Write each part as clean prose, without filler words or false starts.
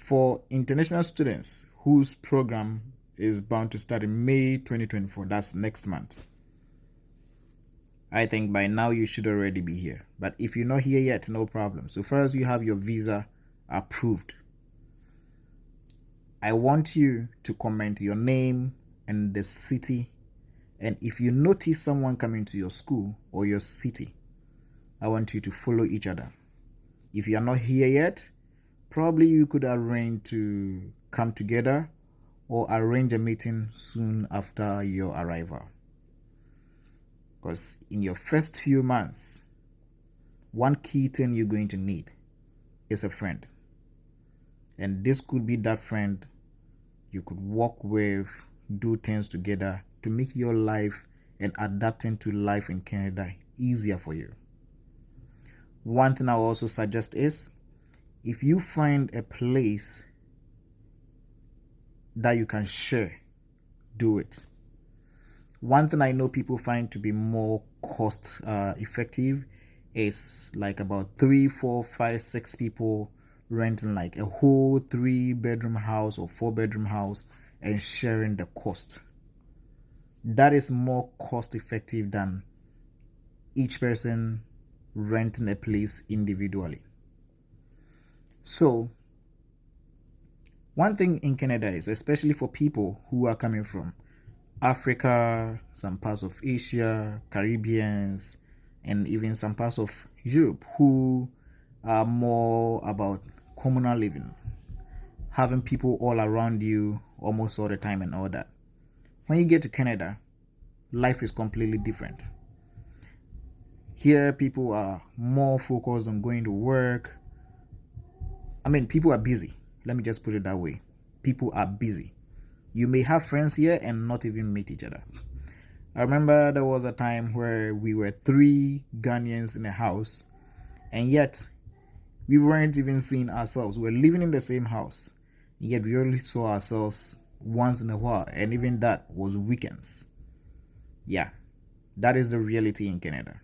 For international students whose program is bound to start in May 2024, that's next month, I think by now you should already be here. But if you're not here yet, no problem. So far as you have your visa approved, I want you to comment your name and the city. And if you notice someone coming to your school or your city, I want you to follow each other. If you are not here yet, probably you could arrange to come together or arrange a meeting soon after your arrival. Because in your first few months, one key thing you're going to need is a friend. And this could be that friend you could walk with, do things together to make your life and adapting to life in Canada easier for you. One thing I will also suggest is, if you find a place that you can share, do it. One thing I know people find to be more cost effective is like about 3, 4, 5, 6 people renting like a whole 3-bedroom house or 4-bedroom house and sharing the cost. That is more cost effective than each person renting a place individually. So one thing in Canada is, especially for people who are coming from Africa, some parts of Asia, Caribbeans, and even some parts of Europe, who are more about communal living, having people all around you almost all the time and all that. When you get to Canada, life is completely different. Here, people are more focused on going to work. People are busy. Let me just put it that way. People are busy. You may have friends here and not even meet each other. I remember there was a time where we were 3 Ghanaians in a house, and yet we weren't even seeing ourselves. We were living in the same house, yet we only saw ourselves once in a while, and even that was weekends. Yeah, that is the reality in Canada.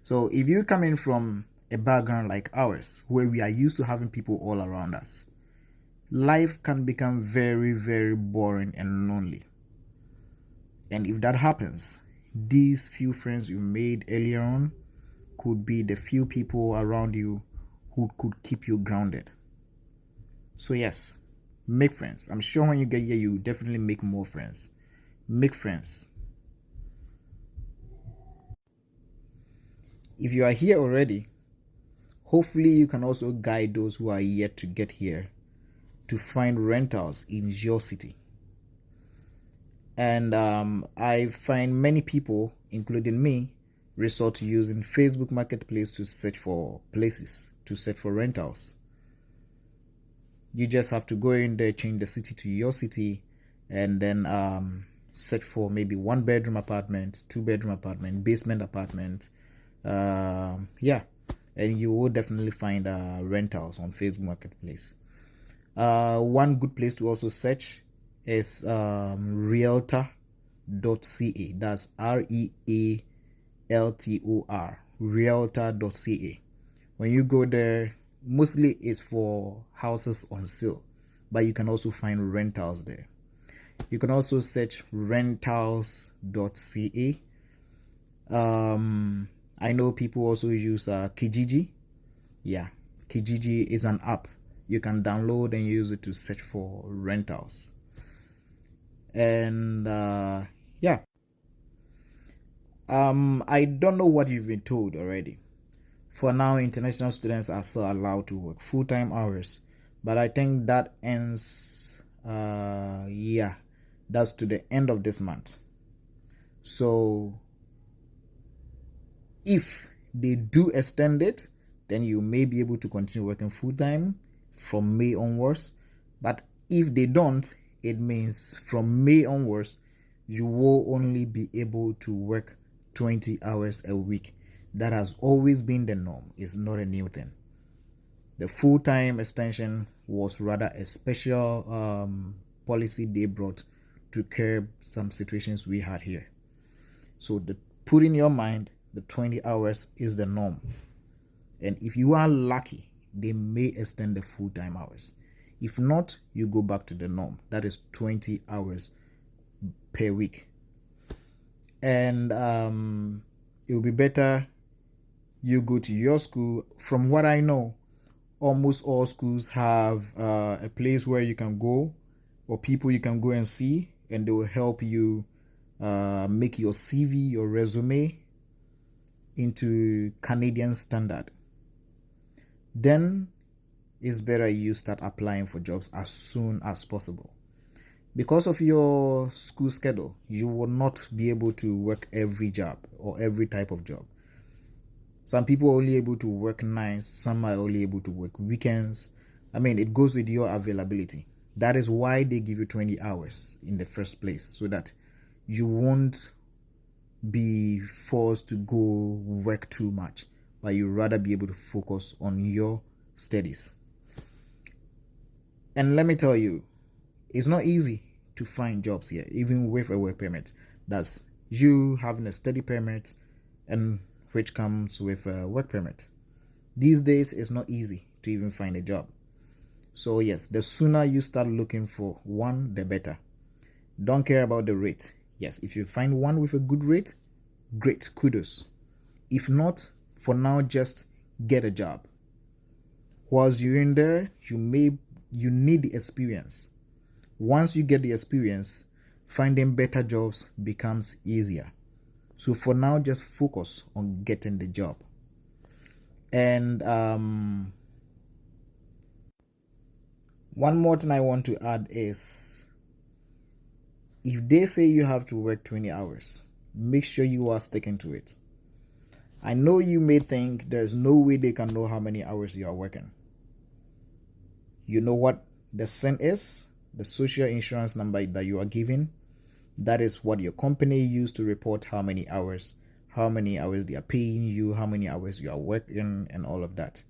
So if you're coming from a background like ours, where we are used to having people all around us, life can become very, very boring and lonely. And if that happens, these few friends you made earlier on could be the few people around you who could keep you grounded. So yes, make friends. I'm sure when you get here, you definitely make more friends. Make friends. If you are here already, hopefully you can also guide those who are yet to get here to find rentals in your city. And I find many people, including me, resort to using Facebook Marketplace to search for places, to search for rentals. You just have to go in there, change the city to your city, and then search for maybe 1-bedroom apartment, 2-bedroom apartment, basement apartment. And you will definitely find rentals on Facebook Marketplace. One good place to also search is realtor.ca. That's REALTOR, realtor.ca. When you go there, mostly it's for houses on sale, but you can also find rentals there. You can also search rentals.ca. I know people also use Kijiji. Yeah, Kijiji is an app you can download and use it to search for rentals. And I don't know what you've been told already. For now, international students are still allowed to work full-time hours, but I think that ends that's to the end of this month. So if they do extend it, then you may be able to continue working full-time from May onwards. But if they don't, it means from May onwards, you will only be able to work 20 hours a week. That has always been the norm. It's not a new thing. The full-time extension was rather a special policy they brought to curb some situations we had here. So put in your mind, the 20 hours is the norm. And if you are lucky, they may extend the full-time hours. If not, you go back to the norm. That is 20 hours per week. And it will be better you go to your school. From what I know, almost all schools have a place where you can go, or people you can go and see, and they will help you make your CV, your resume into Canadian standard. Then it's better you start applying for jobs as soon as possible. Because of your school schedule, you will not be able to work every job or every type of job. Some people are only able to work nights, some are only able to work weekends. I mean, it goes with your availability. That is why they give you 20 hours in the first place, so that you won't be forced to go work too much, but you rather be able to focus on your studies. And let me tell you, it's not easy to find jobs here, even with a work permit. That's you having a study permit, and which comes with a work permit. These days, it's not easy to even find a job. So yes, the sooner you start looking for one, the better. Don't care about the rate. Yes, if you find one with a good rate, great, kudos. If not, for now, just get a job. Whilst you're in there, you need the experience. Once you get the experience, finding better jobs becomes easier. So for now, just focus on getting the job. And one more thing I want to add is, if they say you have to work 20 hours, make sure you are sticking to it. I know you may think there's no way they can know how many hours you are working. You know what the SIN is? The social insurance number that you are given. That is what your company used to report how many hours they are paying you, how many hours you are working, and all of that.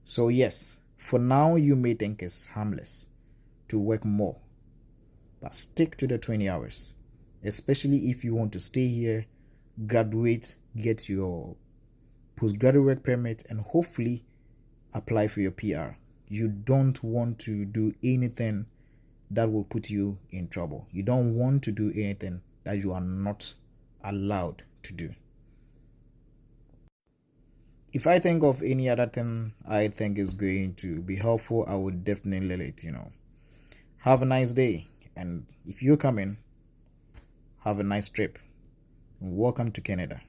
So yes, for now you may think it's harmless to work more, but stick to the 20 hours, especially if you want to stay here, graduate, get your postgraduate work permit, and hopefully apply for your PR. You don't want to do anything that will put you in trouble. You don't want to do anything that you are not allowed to do. If I think of any other thing I think is going to be helpful, I would definitely let you know. Have a nice day, and if you're coming, have a nice trip. Welcome to Canada.